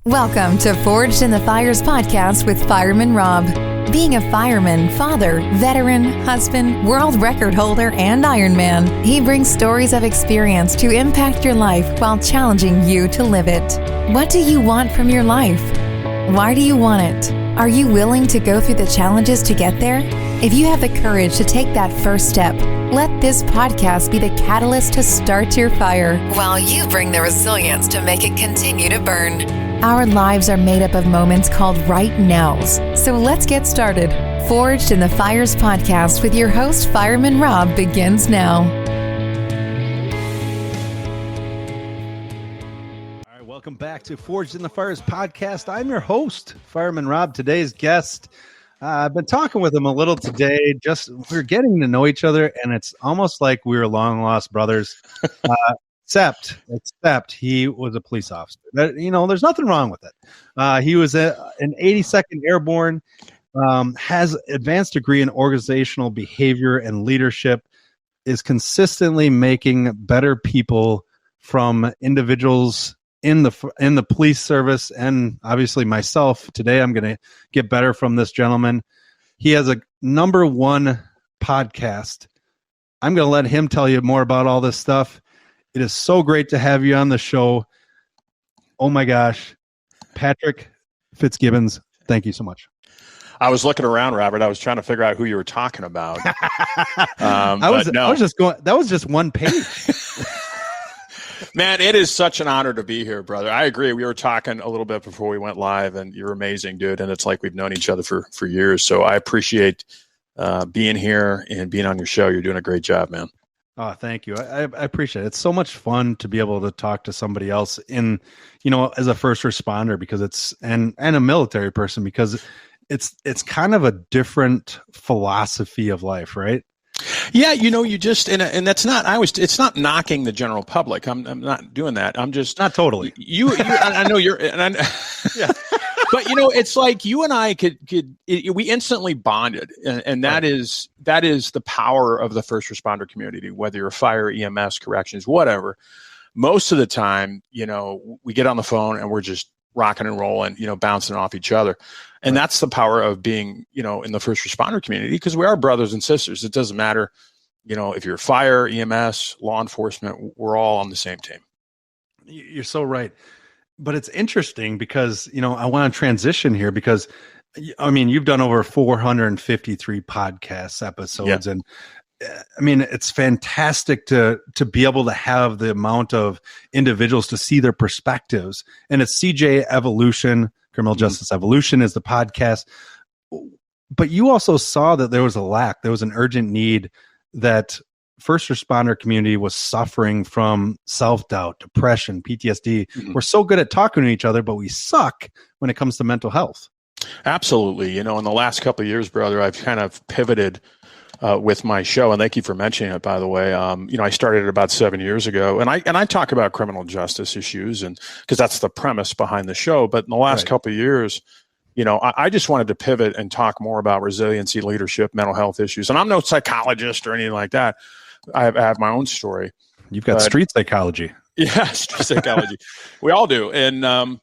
Welcome to Forged in the Fires podcast with Fireman Rob. Being a fireman, father, veteran, husband, world record holder, and Ironman, he brings stories of experience to impact your life while challenging you to live it. What do you want from your life? Why do you want it? Are you willing to go through the challenges to get there? If you have the courage to take that first step, let this podcast be the catalyst to start your fire while you bring the resilience to make it continue to burn. Our lives are made up of moments called right nows. So let's get started. Forged in the Fires podcast with your host, Fireman Rob, begins now. All right, welcome back to Forged in the Fires podcast. I'm your host, Fireman Rob. Today's guest, I've been talking with him a little today. We're getting to know each other, and it's almost like we were long lost brothers. Except he was a police officer. There's nothing wrong with it. He was an 82nd Airborne, has advanced degree in organizational behavior and leadership, is consistently making better people from individuals in the police service, and obviously myself. Today, I'm going to get better from this gentleman. He has a number one podcast. I'm going to let him tell you more about all this stuff. It is so great to have you on the show. Oh my gosh. Patrick Fitzgibbons, thank you so much. I was looking around, Robert. I was trying to figure out who you were talking about. I was just going, that was just one page. Man, it is such an honor to be here, brother. I agree. We were talking a little bit before we went live, and you're amazing, dude. And it's like we've known each other for years. So I appreciate being here and being on your show. You're doing a great job, man. Oh, thank you. I appreciate it. It's so much fun to be able to talk to somebody else as a first responder, because it's and a military person, because it's kind of a different philosophy of life, right? Yeah, you just and that's not. It's not knocking the general public. I'm not doing that. I'm just not totally. You I know you're. Yeah. But it's like you and I we instantly bonded, and that is the power of the first responder community. Whether you're fire, EMS, corrections, whatever, most of the time, we get on the phone and we're just rocking and rolling, bouncing off each other, and that's the power of being, in the first responder community, because we are brothers and sisters. It doesn't matter, if you're fire, EMS, law enforcement, we're all on the same team. You're so right. But it's interesting because, I want to transition here because, you've done over 453 podcast episodes. Yeah. And it's fantastic to be able to have the amount of individuals to see their perspectives. And it's CJ Evolution, Criminal Justice Evolution is the podcast. But you also saw that there was an urgent need, that first responder community was suffering from self-doubt, depression, PTSD. Mm-hmm. We're so good at talking to each other, but we suck when it comes to mental health. Absolutely. In the last couple of years, brother, I've kind of pivoted with my show, and thank you for mentioning it, by the way. I started it about 7 years ago, and I talk about criminal justice issues, and because that's the premise behind the show. But in the last couple of years, I just wanted to pivot and talk more about resiliency, leadership, mental health issues. And I'm no psychologist or anything like that. I have my own story. You've got street psychology. Yeah, street psychology. We all do. And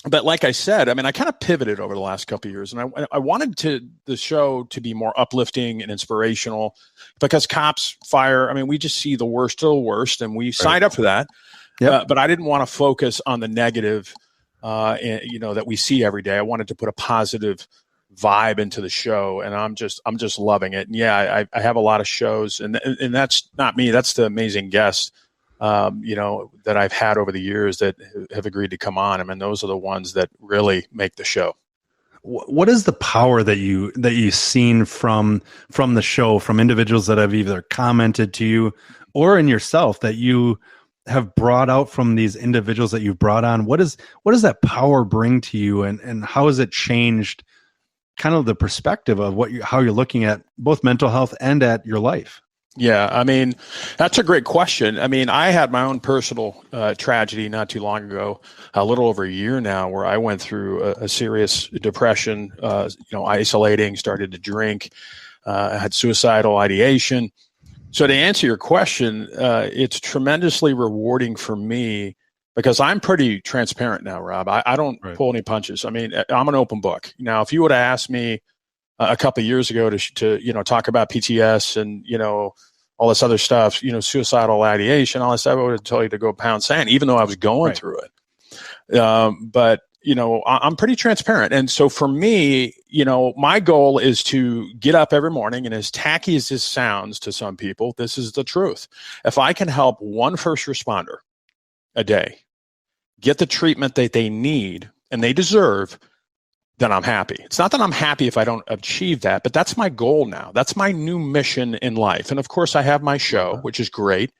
but like I said, I kind of pivoted over the last couple of years, and I wanted the show to be more uplifting and inspirational, because cops, fire, we just see the worst of the worst, and we signed up for that. Yep. But I didn't want to focus on the negative, that we see every day. I wanted to put a positive vibe into the show, and I'm just loving it. And yeah, I have a lot of shows, and that's not me. That's the amazing guests, that I've had over the years that have agreed to come on. Those are the ones that really make the show. What is the power that you've seen from the show, from individuals that have either commented to you or in yourself, that you have brought out from these individuals that you've brought on? What does that power bring to you, and how has it changed kind of the perspective of how you're looking at both mental health and at your life? Yeah, that's a great question. I had my own personal tragedy not too long ago, a little over a year now, where I went through a serious depression, isolating, started to drink, I had suicidal ideation. So to answer your question, it's tremendously rewarding for me because I'm pretty transparent now, Rob. I don't pull any punches. I mean, I'm an open book. Now, if you would have asked me a couple of years ago to talk about PTS and, all this other stuff, suicidal ideation, all this stuff, I would have told you to go pound sand, even though I was going through it. But I'm pretty transparent. And so for me, my goal is to get up every morning, and as tacky as this sounds to some people, this is the truth. If I can help one first responder a day get the treatment that they need and they deserve, then I'm happy. It's not that I'm happy if I don't achieve that, but that's my goal now. That's my new mission in life. And of course, I have my show, which is great,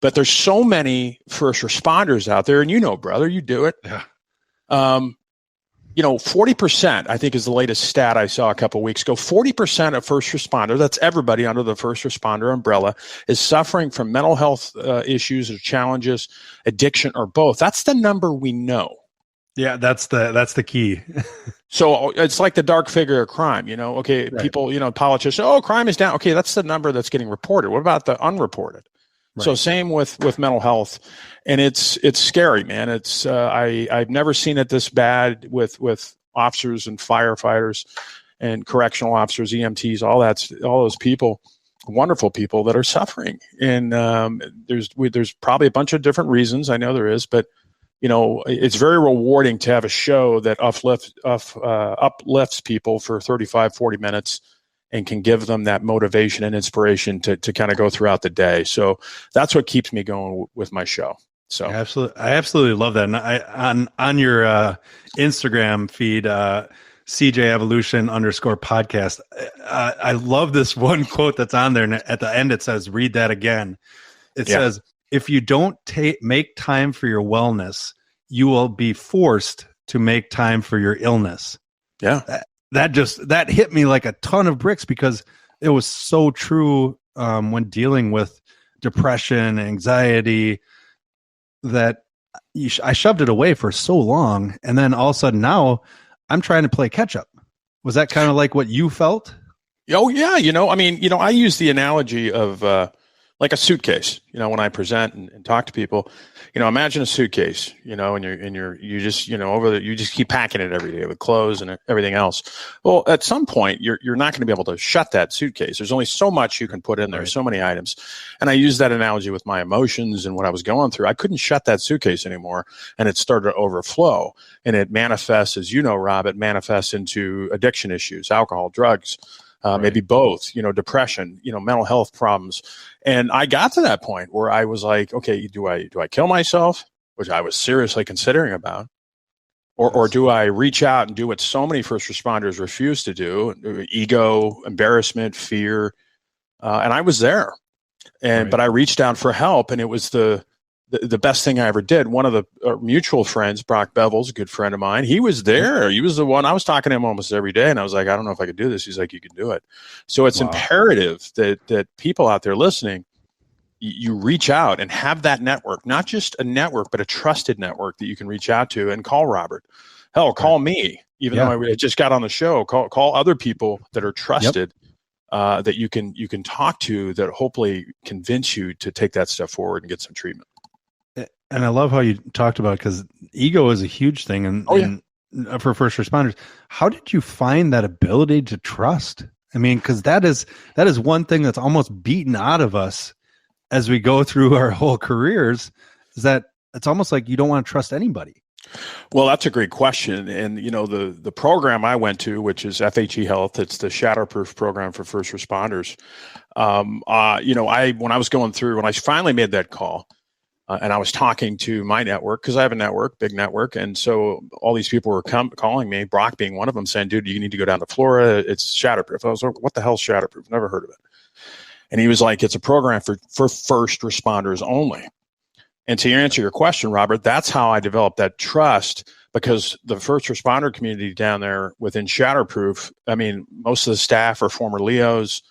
but there's so many first responders out there, and brother, you do it. Yeah. 40%, I think, is the latest stat I saw a couple of weeks ago. 40% of first responders, that's everybody under the first responder umbrella, is suffering from mental health issues or challenges, addiction, or both. That's the number we know. Yeah, that's the key. So it's like the dark figure of crime, okay, people, politicians, crime is down. Okay, that's the number that's getting reported. What about the unreported? Right. So same with mental health, and it's scary, man. It's I've never seen it this bad with officers and firefighters and correctional officers, EMTs, all those people, wonderful people that are suffering. And there's probably a bunch of different reasons. I know there is, but it's very rewarding to have a show that uplifts people for 35, 40 minutes and can give them that motivation and inspiration to kind of go throughout the day. So that's what keeps me going with my show. So I absolutely love that. And on your Instagram feed, CJ Evolution _podcast, I love this one quote that's on there. And at the end, it says, read that again. It says, if you don't make time for your wellness, you will be forced to make time for your illness. Yeah. That hit me like a ton of bricks, because it was so true when dealing with depression, anxiety, that I shoved it away for so long. And then all of a sudden now I'm trying to play catch up. Was that kind of like what you felt? Oh, yeah. I use the analogy of like a suitcase, when I present and talk to people, imagine a suitcase, and you just keep packing it every day with clothes and everything else. Well, at some point you're not going to be able to shut that suitcase. There's only so much you can put in there, so many items. And I use that analogy with my emotions and what I was going through. I couldn't shut that suitcase anymore, and it started to overflow, and it manifests, as you know, Rob, it manifests into addiction issues, alcohol, drugs, maybe both, depression, mental health problems. And I got to that point where I was like, okay, do I kill myself, which I was seriously considering about, or do I reach out and do what so many first responders refuse to do? Ego, embarrassment, fear. And I was there, but I reached out for help, and it was the best thing I ever did. One of the mutual friends, Brock Bevel's a good friend of mine. He was there. He was the one. I was talking to him almost every day, and I was like, I don't know if I could do this. He's like, you can do it. So it's imperative that people out there listening, you reach out and have that network, not just a network, but a trusted network that you can reach out to and call Robert. Hell, call me, even though I just got on the show. Call other people that are trusted. That you can talk to, that hopefully convince you to take that step forward and get some treatment. And I love how you talked about, because ego is a huge thing, and for first responders. How did you find that ability to trust? I mean, because that is one thing that's almost beaten out of us as we go through our whole careers, is that it's almost like you don't want to trust anybody. Well, that's a great question. And, the program I went to, which is FHE Health, it's the Shatterproof program for first responders. When I was going through, when I finally made that call, and I was talking to my network, because I have a network, big network. And so all these people were calling me, Brock being one of them, saying, dude, you need to go down to Florida. It's Shatterproof. I was like, what the hell is Shatterproof? Never heard of it. And he was like, it's a program for first responders only. And to answer your question, Robert, that's how I developed that trust, because the first responder community down there within Shatterproof, I mean, most of the staff are former LEOs,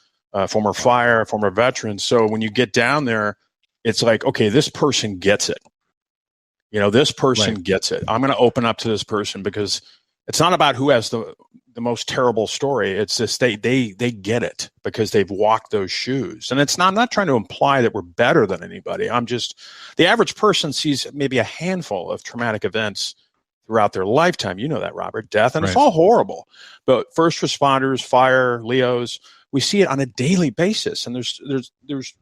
former fire, former veterans. So when you get down there, it's like, okay, this person gets it. This person gets it. I'm going to open up to this person, because it's not about who has the the most terrible story. It's just they get it because they've walked those shoes. And I'm not trying to imply that we're better than anybody. I'm just, the average person sees maybe a handful of traumatic events throughout their lifetime. You know that, Robert, death, and It's all horrible. But first responders, fire, Leos, we see it on a daily basis. And there's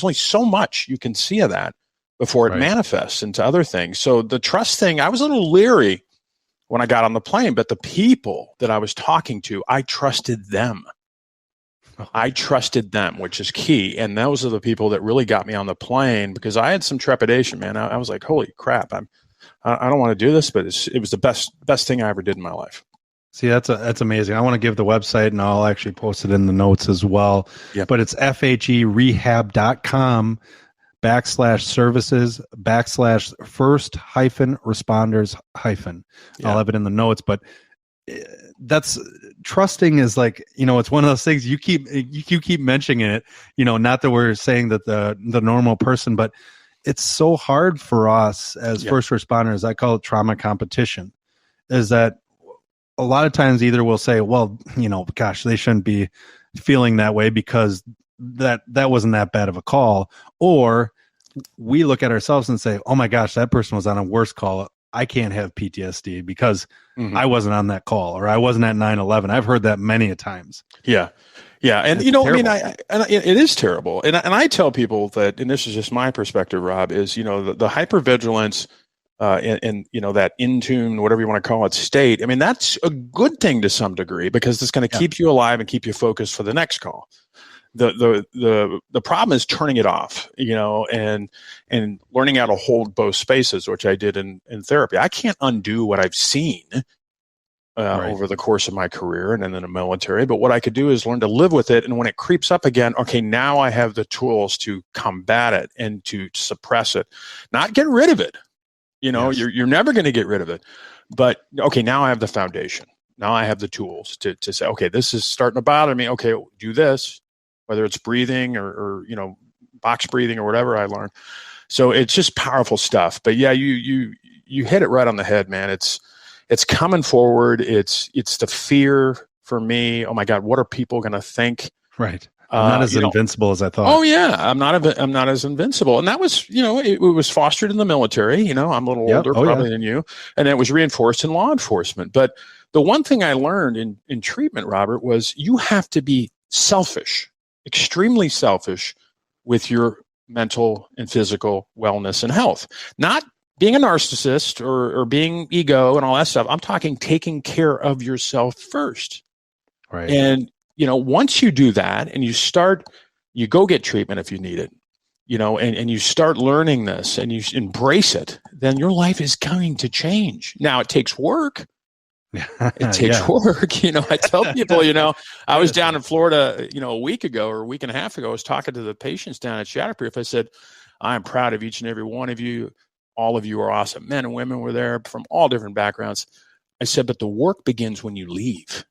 only so much you can see of that before it manifests into other things. So the trust thing, I was a little leery when I got on the plane, but the people that I was talking to, I trusted them. I trusted them, which is key. And those are the people that really got me on the plane, because I had some trepidation, man. I was like, holy crap, I don't want to do this, but it was the best thing I ever did in my life. See, that's amazing. I want to give the website, and I'll actually post it in the notes as well. Yep. But it's fherehab.com /services /first-responders-. I'll have it in the notes, but that's trusting is like, it's one of those things you keep mentioning it, not that we're saying that the normal person, but it's so hard for us as first responders. I call it trauma competition, is that a lot of times either we'll say, well, gosh, they shouldn't be feeling that way because that wasn't that bad of a call. Or we look at ourselves and say, oh my gosh, that person was on a worse call. I can't have PTSD because I wasn't on that call, or I wasn't at 9/11. I've heard that many a times. Yeah. Yeah. And, it's terrible. It is terrible. And I tell people that, and this is just my perspective, Rob, is, the hypervigilance and that in tune, whatever you want to call it, state. I mean, that's a good thing to some degree, because it's going to keep you alive and keep you focused for the next call. The problem is turning it off, and learning how to hold both spaces, which I did in therapy. I can't undo what I've seen over the course of my career and then in the military. But what I could do is learn to live with it. And when it creeps up again, okay, now I have the tools to combat it and to suppress it, not get rid of it. You're never going to get rid of it. But okay, now I have the foundation. Now I have the tools to say, okay, this is starting to bother me. Okay, do this. Whether it's breathing or box breathing or whatever I learned. So it's just powerful stuff. But yeah, you hit it right on the head, man. It's coming forward. It's the fear for me. Oh my God, what are people going to think? Right. I'm not as invincible as I thought. Oh yeah, I'm not as invincible. And that was, it was fostered in the military. I'm a little older probably than you, and it was reinforced in law enforcement. But the one thing I learned in treatment, Robert, was you have to be selfish. Extremely selfish with your mental and physical wellness and health. Not being a narcissist or being ego and all that stuff. I'm talking taking care of yourself first. Right. And, once you do that and you go get treatment if you need it, and you start learning this and you embrace it, then your life is going to change. Now it takes work. It takes work. I tell people, I was down in Florida, a week ago or a week and a half ago. I was talking to the patients down at Shatterproof. I said, I'm proud of each and every one of you. All of you are awesome. Men and women were there from all different backgrounds. I said, but the work begins when you leave.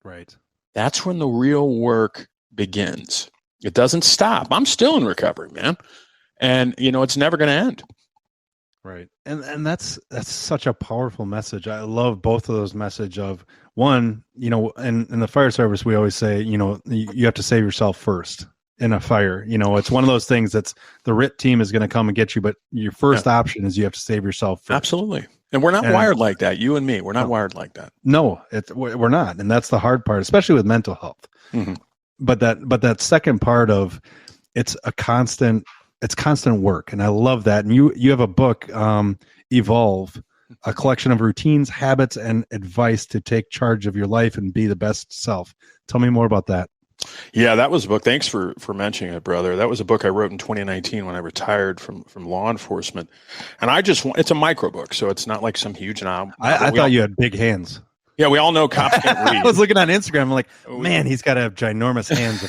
Right. That's when the real work begins. It doesn't stop. I'm still in recovery, man. And, it's never going to end. Right. And that's such a powerful message. I love both of those message of one, in the fire service, we always say, you have to save yourself first in a fire. It's one of those things that's the RIT team is going to come and get you, but your first option is you have to save yourself first. Absolutely. And we're not wired like that. You and me, we're not wired like that. No, we're not. And that's the hard part, especially with mental health. Mm-hmm. But that second part of it's constant work. And I love that. And you have a book, Evolve, a collection of routines, habits, and advice to take charge of your life and be the best self. Tell me more about that. Yeah, that was a book. Thanks for mentioning it, brother. That was a book I wrote in 2019 when I retired from law enforcement. And it's a micro book, so it's not like some huge novel. I thought you had big hands. Yeah, we all know cops can't read. I was looking on Instagram. I'm like, man, he's got to have ginormous hands.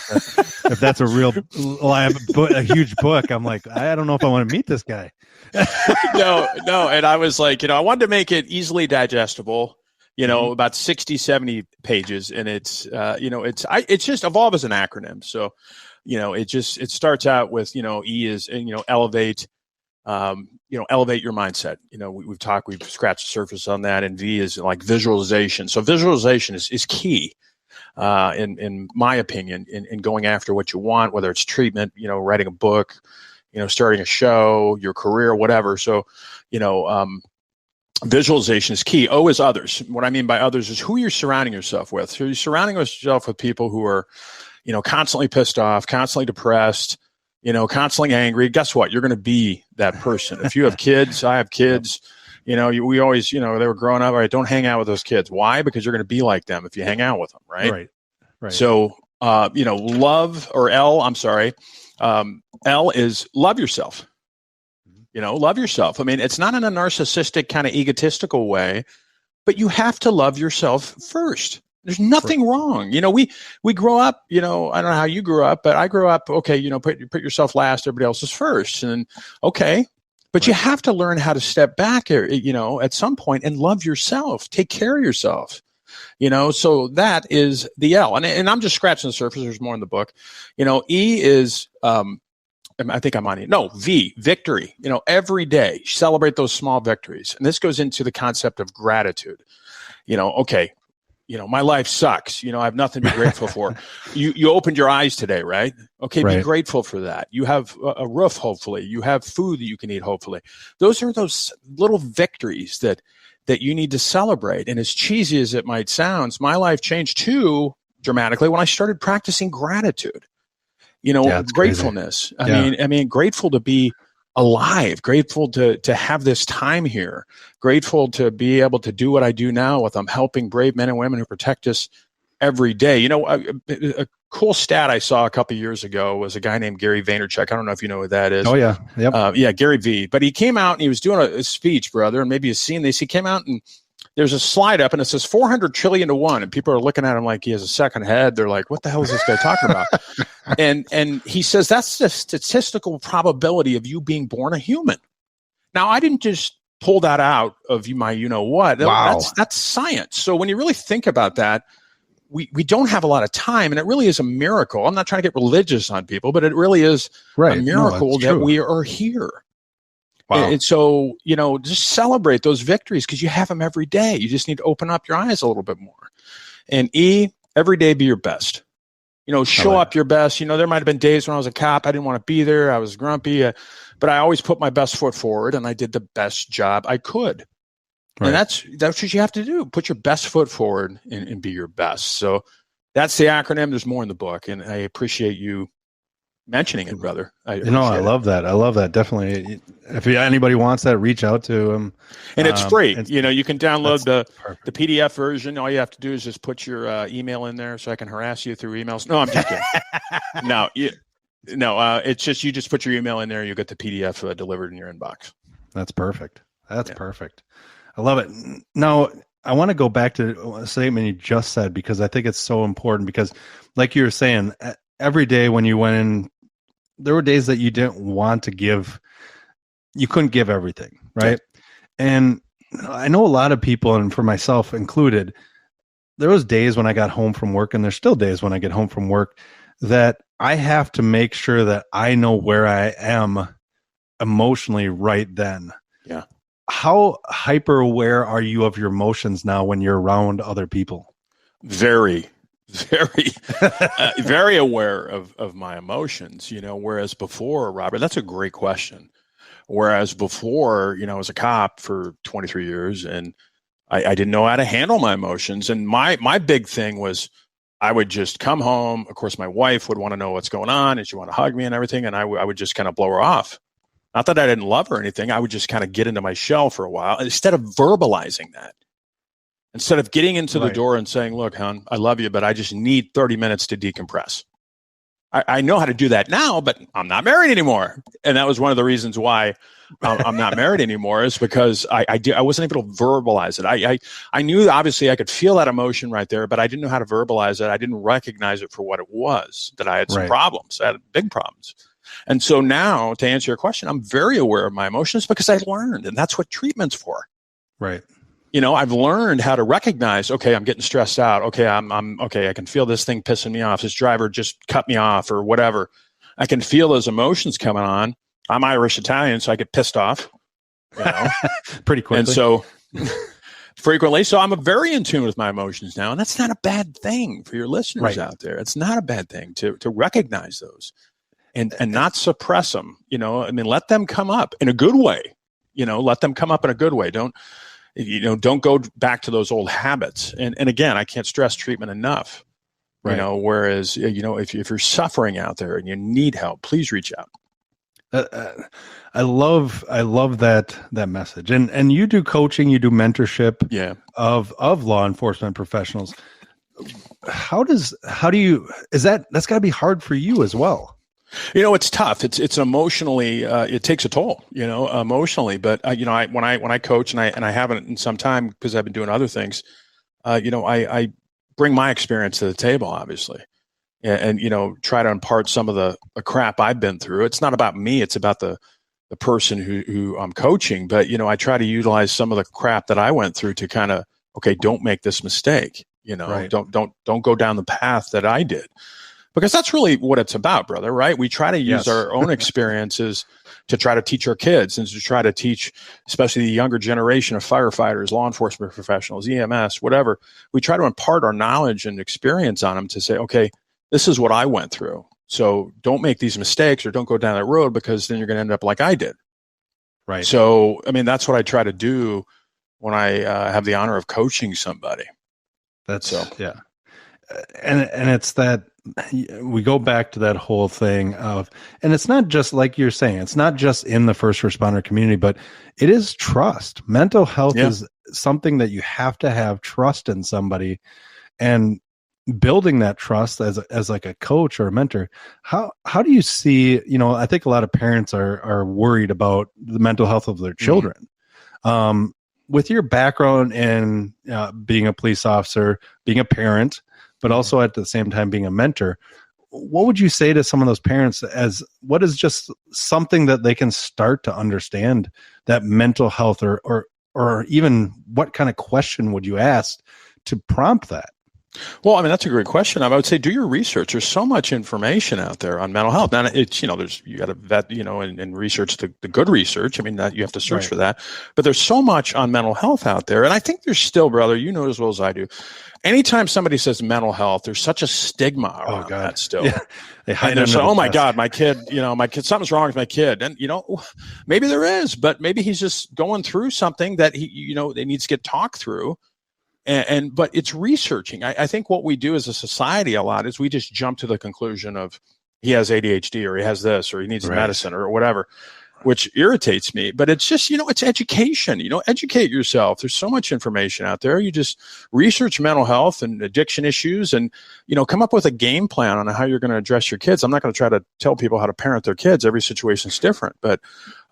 If that's a real, a huge book. I'm like, I don't know if I want to meet this guy. No. And I was like, I wanted to make it easily digestible. About 60, 70 pages, and it's just Evolve as an acronym. So, it starts out with, E is, elevate, elevate your mindset. We've scratched the surface on that. And V is like visualization. So visualization is key, in my opinion, in going after what you want, whether it's treatment, writing a book, starting a show, your career, whatever. So, visualization is key. O is others. What I mean by others is who you're surrounding yourself with. So you're surrounding yourself with people who are, constantly pissed off, constantly depressed, constantly angry. Guess what? You're going to be that person. If you have kids, I have kids, we always, they were growing up. All right, don't hang out with those kids. Why? Because you're going to be like them if you hang out with them. Right. So, love, or L, I'm sorry. L is love yourself. Love yourself. I mean, it's not in a narcissistic kind of egotistical way, but you have to love yourself first. There's nothing wrong. We grow up, I don't know how you grew up, but I grew up, okay, put yourself last, everybody else is first. And okay, but you have to learn how to step back, at some point and love yourself, take care of yourself. So that is the L. And I'm just scratching the surface. There's more in the book. E is, I think I'm on it. No, V, victory. Every day, celebrate those small victories. And this goes into the concept of gratitude. Okay, my life sucks. I have nothing to be grateful for. You opened your eyes today, right? Okay, be grateful for that. You have a roof, hopefully. You have food that you can eat, hopefully. Those are those little victories that you need to celebrate. And as cheesy as it might sound, my life changed too dramatically when I started practicing gratitude. Gratefulness. Crazy. I mean, grateful to be alive, grateful to have this time here, grateful to be able to do what I do now with them, helping brave men and women who protect us every day. A cool stat I saw a couple of years ago was a guy named Gary Vaynerchuk. I don't know if you know who that is. Oh yeah. Yep. Gary V. But he came out and he was doing a speech, brother, and maybe you've seen this. He came out and there's a slide up and it says 400 trillion to 1. And people are looking at him like he has a second head. They're like, what the hell is this guy talking about? And he says, that's the statistical probability of you being born a human. Now, I didn't just pull that out of what. Wow. That's science. So when you really think about that, we don't have a lot of time, and it really is a miracle. I'm not trying to get religious on people, but it really is a miracle that we are here. Wow. And so, just celebrate those victories because you have them every day. You just need to open up your eyes a little bit more. And E, every day be your best. Show up your best. There might have been days when I was a cop, I didn't want to be there. I was grumpy, but I always put my best foot forward and I did the best job I could. Right. And that's what you have to do. Put your best foot forward and be your best. So that's the acronym. There's more in the book, and I appreciate you mentioning it, brother. I love that. I love that. Definitely. If anybody wants that, reach out to him. And it's free. You can download the PDF version. All you have to do is just put your email in there so I can harass you through emails. No, I'm just kidding. It's just, you just put your email in there. You get the PDF delivered in your inbox. That's perfect. Perfect. I love it. Now, I want to go back to a statement you just said, because I think it's so important, because like you were saying, every day when you went in, there were days that you didn't want to give, you couldn't give everything, right? And I know a lot of people, and for myself included, there was days when I got home from work, and there's still days when I get home from work, that I have to make sure that I know where I am emotionally right then. Yeah. How hyper aware are you of your emotions now when you're around other people? Very, very aware of my emotions, whereas before, Robert, that's a great question. Whereas before, I was a cop for 23 years and I didn't know how to handle my emotions. And my big thing was I would just come home. Of course, my wife would want to know what's going on and she want to hug me and everything. And I would just kind of blow her off. Not that I didn't love her or anything. I would just kind of get into my shell for a while instead of verbalizing that. Instead of getting into the door and saying, look, hon, I love you, but I just need 30 minutes to decompress. I know how to do that now, but I'm not married anymore. And that was one of the reasons why I'm not married anymore, is because I wasn't able to verbalize it. I knew, obviously, I could feel that emotion right there, but I didn't know how to verbalize it. I didn't recognize it for what it was, that I had some problems. I had big problems. And so now, to answer your question, I'm very aware of my emotions because I learned, and that's what treatment's for. Right. I've learned how to recognize, okay, I'm getting stressed out. Okay, I'm okay. I can feel this thing pissing me off. This driver just cut me off or whatever. I can feel those emotions coming on. I'm Irish Italian, so I get pissed off, pretty quickly. And so frequently, so I'm very in tune with my emotions now, and that's not a bad thing for your listeners out there. It's not a bad thing to recognize those and not suppress them. Let them come up in a good way. Let them come up in a good way. Don't go back to those old habits. And again, I can't stress treatment enough. Right. Whereas, if you're suffering out there and you need help, please reach out. I love that message. And you do coaching, you do mentorship of law enforcement professionals. That's gotta be hard for you as well. It's tough. It's emotionally, it takes a toll, emotionally, but when I coach, and I haven't in some time because I've been doing other things, I bring my experience to the table, obviously, and try to impart some of the crap I've been through. It's not about me; it's about the person who I'm coaching. But I try to utilize some of the crap that I went through to kind of, okay, don't make this mistake. Don't go down the path that I did, because that's really what it's about, brother. Right? We try to use our own experiences to try to teach our kids and to try to teach, especially the younger generation of firefighters, law enforcement professionals, EMS, whatever. We try to impart our knowledge and experience on them to say, okay, this is what I went through. So don't make these mistakes or don't go down that road, because then you're going to end up like I did. Right. So, that's what I try to do when I have the honor of coaching somebody. Yeah. And it's that we go back to that whole thing of, and it's not just like you're saying, it's not just in the first responder community, but it is trust. Mental health is something that you have to have trust in somebody, and building that trust as like a coach or a mentor. How do you see, I think a lot of parents are worried about the mental health of their children. With your background in being a police officer, being a parent, but also at the same time being a mentor, what would you say to some of those parents as what is just something that they can start to understand that mental health, or even what kind of question would you ask to prompt that? Well, that's a great question. I would say do your research. There's so much information out there on mental health. Now, it's, you got to vet, and research the good research. That you have to search for that. But there's so much on mental health out there. And I think there's still, brother, as well as I do, anytime somebody says mental health, there's such a stigma around that still. Yeah. They hide and oh my God, my kid, something's wrong with my kid. And, maybe there is, but maybe he's just going through something that they needs to get talked through. But it's researching. I think what we do as a society a lot is we just jump to the conclusion of he has ADHD or he has this or he needs medicine or whatever, which irritates me. But it's just, it's education. Educate yourself. There's so much information out there. You just research mental health and addiction issues and, come up with a game plan on how you're going to address your kids. I'm not going to try to tell people how to parent their kids. Every situation's different. But,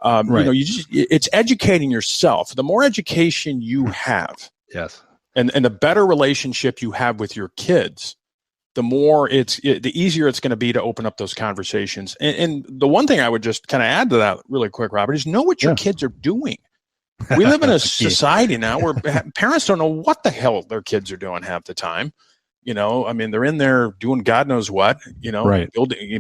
it's educating yourself. The more education you have. Yes. And the better relationship you have with your kids, the more the easier it's going to be to open up those conversations. And the one thing I would just kind of add to that really quick, Robert, is know what your kids are doing. We live in a society now where parents don't know what the hell their kids are doing half the time. They're in there doing God knows what,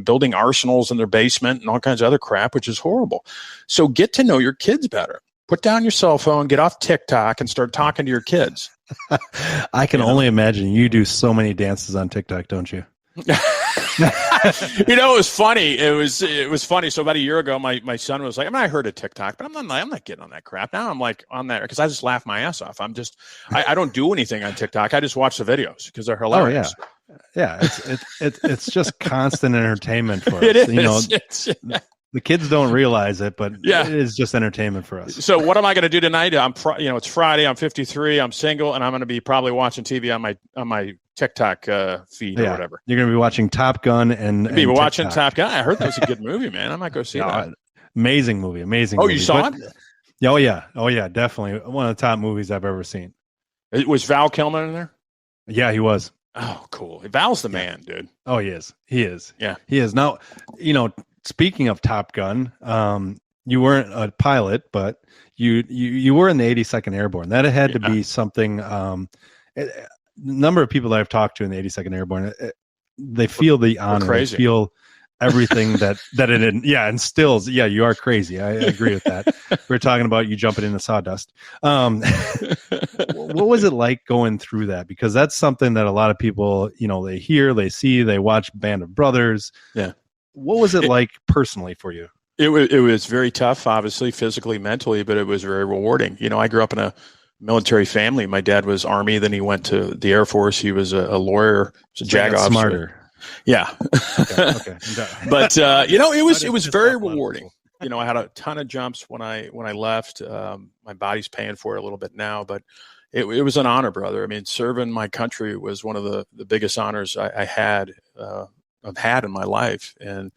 building arsenals in their basement and all kinds of other crap, which is horrible. So get to know your kids better. Put down your cell phone, get off TikTok, and start talking to your kids. I can only imagine you do so many dances on TikTok, don't you? It was funny. It was funny. So about a year ago, my son was like, I heard of TikTok, but I'm not getting on that crap. Now I'm like on there because I just laugh my ass off. I don't do anything on TikTok. I just watch the videos because they're hilarious. Oh, yeah. It's just constant entertainment for us. It is. The kids don't realize it, but it is just entertainment for us. So what am I going to do tonight? It's Friday. I'm 53. I'm single, and I'm going to be probably watching TV on my TikTok feed or whatever. You're going to be watching Top Gun and be watching Top Gun. I heard that was a good movie, man. I might go see that. Amazing movie. Oh, you saw it? Oh yeah, definitely one of the top movies I've ever seen. Was Val Kilmer in there? Yeah, he was. Oh, cool. Val's the man, dude. Oh, he is. Yeah, he is. Now, speaking of Top Gun, you weren't a pilot, but you were in the 82nd Airborne. That had to be something. The number of people that I've talked to in the 82nd Airborne, they feel the honor. They feel everything that it instills. Yeah, you are crazy. I agree with that. We're talking about you jumping into sawdust. What was it like going through that? Because that's something that a lot of people, they hear, they see, they watch Band of Brothers. Yeah. What was it like personally for you? It was very tough, obviously, physically, mentally, but it was very rewarding. I grew up in a military family. My dad was Army, then he went to the Air Force. He was a lawyer, was a JAG officer. Smarter. Yeah. Okay. But it was very rewarding. I had a ton of jumps when I left. My body's paying for it a little bit now, but it was an honor, brother. I mean, serving my country was one of the biggest honors I've had in my life. And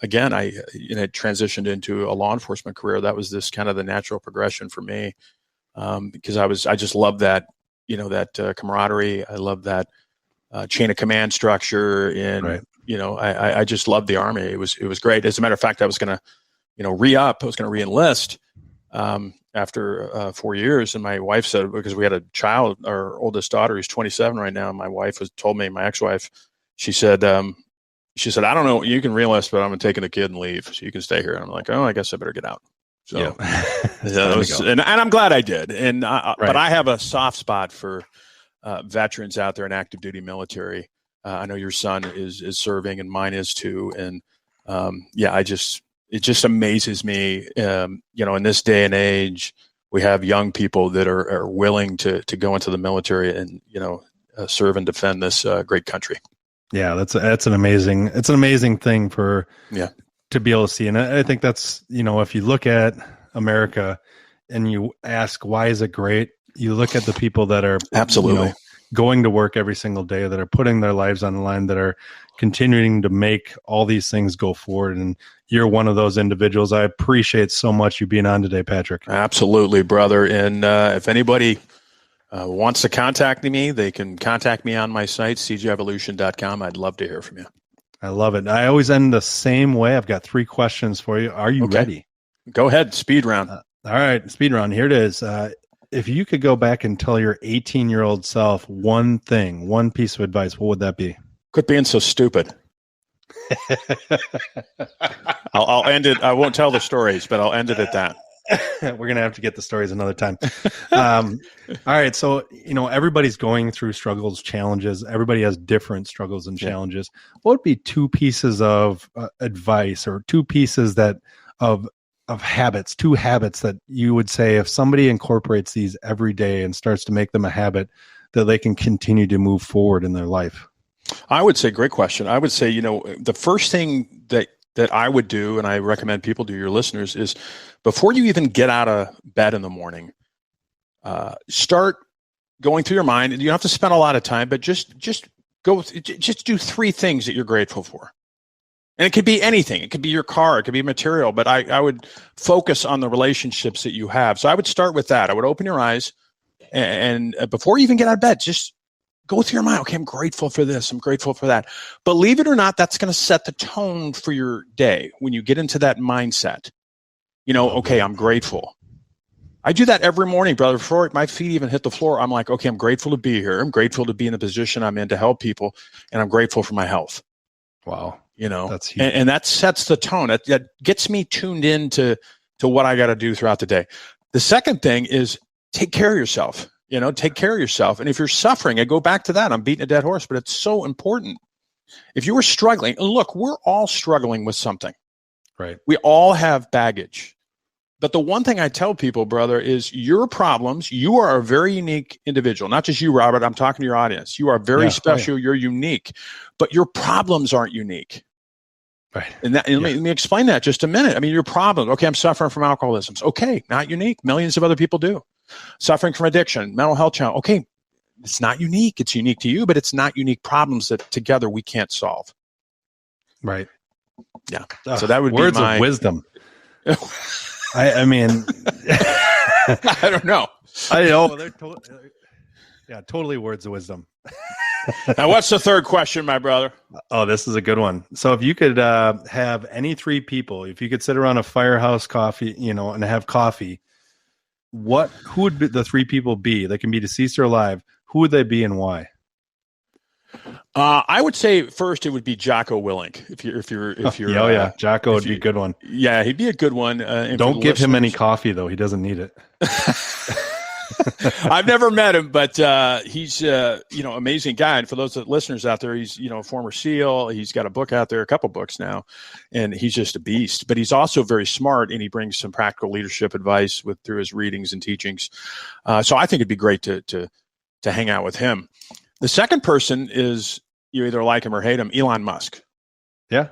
again, I transitioned into a law enforcement career. That was this kind of the natural progression for me, because I just love that, that camaraderie. I love that chain of command structure, and right. I just loved the Army. It was great. As a matter of fact, I was going to re-up. I was going to re-enlist after 4 years, and my wife said, because we had a child, our oldest daughter, who's 27 right now. My ex-wife, she said, I don't know, you can re-enlist, but I'm taking the kid and leave, so you can stay here. And I'm like, oh, I guess I better get out. So, and I'm glad I did. And right. But I have a soft spot for veterans out there in active duty military. I know your son is serving, and mine is too. And it just amazes me. In this day and age, we have young people that are willing to go into the military and serve and defend this great country. Yeah, that's an amazing thing to be able to see. And I think that's, if you look at America and you ask, why is it great? You look at the people that are absolutely going to work every single day, that are putting their lives on the line, that are continuing to make all these things go forward. And you're one of those individuals. I appreciate so much you being on today, Patrick. Absolutely, brother. And if anybody wants to contact me, they can contact me on my site, cgevolution.com. I'd love to hear from you. I love it. I always end the same way. I've got 3 questions for you. Are you ready? Go ahead. Speed round. All right. Speed round. Here it is. If you could go back and tell your 18-year-old self one piece of advice, what would that be? Quit being so stupid. I'll end it. I won't tell the stories, but I'll end it at that. We're going to have to get the stories another time. All right. So, everybody's going through struggles, challenges. Everybody has different struggles and challenges. What would be 2 pieces of advice, or 2 pieces of habits, 2 habits that you would say, if somebody incorporates these every day and starts to make them a habit, that they can continue to move forward in their life? I would say, great question. I would say, the first thing that I would do, and I recommend people do, your listeners, is before you even get out of bed in the morning, start going through your mind. You don't have to spend a lot of time, but just do 3 things that you're grateful for. And it could be anything. It could be your car. It could be material. But I would focus on the relationships that you have. So I would start with that. I would open your eyes, and before you even get out of bed, just go through your mind. Okay, I'm grateful for this. I'm grateful for that. Believe it or not, that's going to set the tone for your day when you get into that mindset. Okay, I'm grateful. I do that every morning, brother. Before my feet even hit the floor, I'm like, okay, I'm grateful to be here. I'm grateful to be in the position I'm in to help people. And I'm grateful for my health. Wow. That's huge. And that sets the tone. That gets me tuned in to what I got to do throughout the day. The second thing is take care of yourself. Take care of yourself. And if you're suffering, I go back to that. I'm beating a dead horse, but it's so important. If you were struggling, and look, we're all struggling with something. Right. We all have baggage. But the one thing I tell people, brother, is your problems, you are a very unique individual. Not just you, Robert. I'm talking to your audience. You are very special. You're unique. But your problems aren't unique. Right. And let me explain that just a minute. I mean, your problem. Okay, I'm suffering from alcoholism. Okay, not unique. Millions of other people do. Suffering from addiction, mental health challenge. Okay, it's not unique. It's unique to you, but it's not unique problems that together we can't solve. Right. Yeah. So that would words be my of wisdom. I mean, I don't know. I know. They're totally words of wisdom. Now, what's the third question, my brother? Oh, this is a good one. So if you could have any 3 people, if you could sit around a firehouse coffee, and have coffee, who would the 3 people be? They can be deceased or alive. Who would they be and why? I would say first it would be Jocko Willink. If you're, oh yeah, Jocko would be a good one. Yeah, he'd be a good one. Don't give him any coffee though; he doesn't need it. I've never met him, but he's amazing guy. And for those listeners out there, he's a former SEAL. He's got a book out there, a couple books now, and he's just a beast. But he's also very smart, and he brings some practical leadership advice through his readings and teachings. So I think it'd be great to hang out with him. The second person is, you either like him or hate him, Elon Musk. Yeah.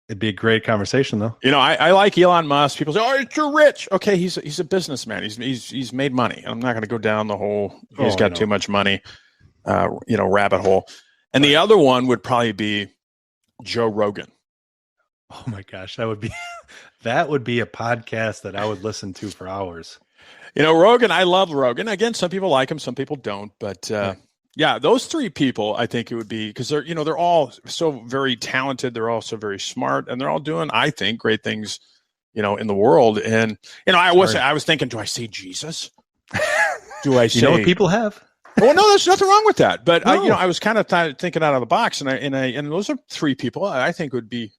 It'd be a great conversation, though. I like Elon Musk. People say, "Oh, you're rich." Okay, he's a businessman. He's made money. I'm not going to go down the whole he's got too much money, rabbit hole. And the other one would probably be Joe Rogan. Oh my gosh, that would be a podcast that I would listen to for hours. Rogan. I love Rogan. Again, some people like him, some people don't. But yeah, those three people, I think it would be, because they're all so very talented. They're also very smart, and they're all doing, I think, great things, in the world. And I was thinking, do I say Jesus? Do I say? What people have? Well, no, there's nothing wrong with that. But no. I was kind of thinking out of the box, and those are three people I think would be,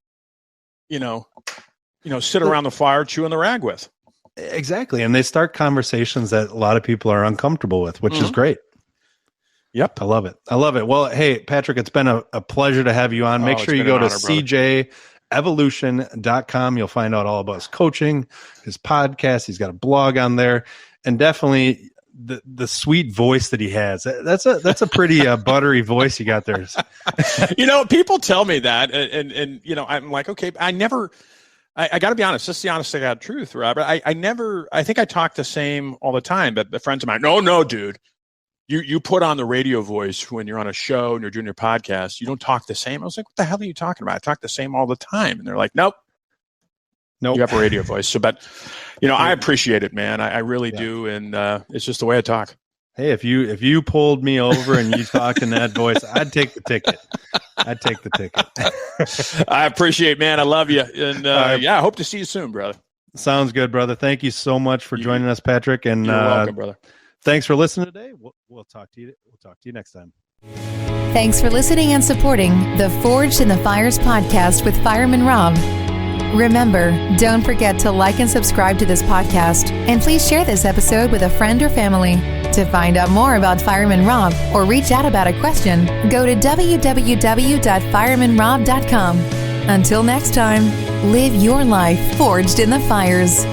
sit around the fire chewing the rag with. Exactly, and they start conversations that a lot of people are uncomfortable with, which is great. Yep. I love it. Well, hey, Patrick, it's been a pleasure to have you on. Make sure you go to cjevolution.com. You'll find out all about his coaching, his podcast. He's got a blog on there, and definitely the sweet voice that he has. That's a pretty buttery voice you got there. People tell me that, and I'm like, okay, I got to be honest. This is the honest to God truth, Robert. I think I talk the same all the time, but the friends of mine, no, dude. You put on the radio voice when you're on a show and you're doing your podcast. You don't talk the same. I was like, what the hell are you talking about? I talk the same all the time. And they're like, nope. You have a radio voice. So, but, I appreciate it, man. I really do. And it's just the way I talk. Hey, if you pulled me over and you talked in that voice, I'd take the ticket. I appreciate, man. I love you. And I hope to see you soon, brother. Sounds good, brother. Thank you so much for joining us, Patrick. And you're welcome, brother. Thanks for listening today. We'll talk to you. We'll talk to you next time. Thanks for listening and supporting the Forged in the Fires podcast with Fireman Rob. Remember, don't forget to like and subscribe to this podcast, and please share this episode with a friend or family. To find out more about Fireman Rob or reach out about a question, go to www.firemanrob.com. Until next time, live your life forged in the fires.